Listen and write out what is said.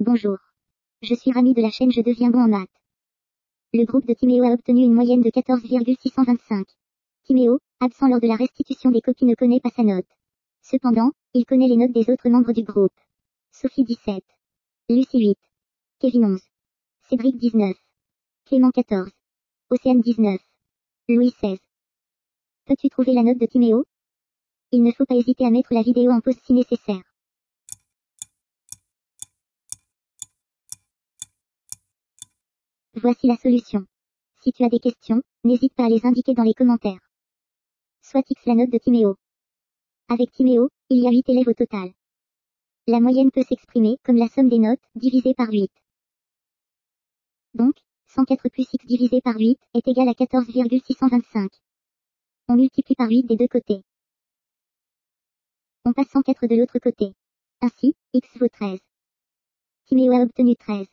Bonjour. Je suis Rami de la chaîne Je deviens bon en maths. Le groupe de Timéo a obtenu une moyenne de 14,625. Timéo, absent lors de la restitution des copies, ne connaît pas sa note. Cependant, il connaît les notes des autres membres du groupe. Sophie 17. Lucie 8. Kevin 11. Cédric 19. Clément 14. Océane 19. Louis 16. Peux-tu trouver la note de Timéo? Il ne faut pas hésiter à mettre la vidéo en pause si nécessaire. Voici la solution. Si tu as des questions, n'hésite pas à les indiquer dans les commentaires. Soit X la note de Timéo. Avec Timéo, il y a 8 élèves au total. La moyenne peut s'exprimer comme la somme des notes divisée par 8. Donc, 104 plus X divisé par 8 est égal à 14,625. On multiplie par 8 des deux côtés. On passe 104 de l'autre côté. Ainsi, X vaut 13. Timéo a obtenu 13.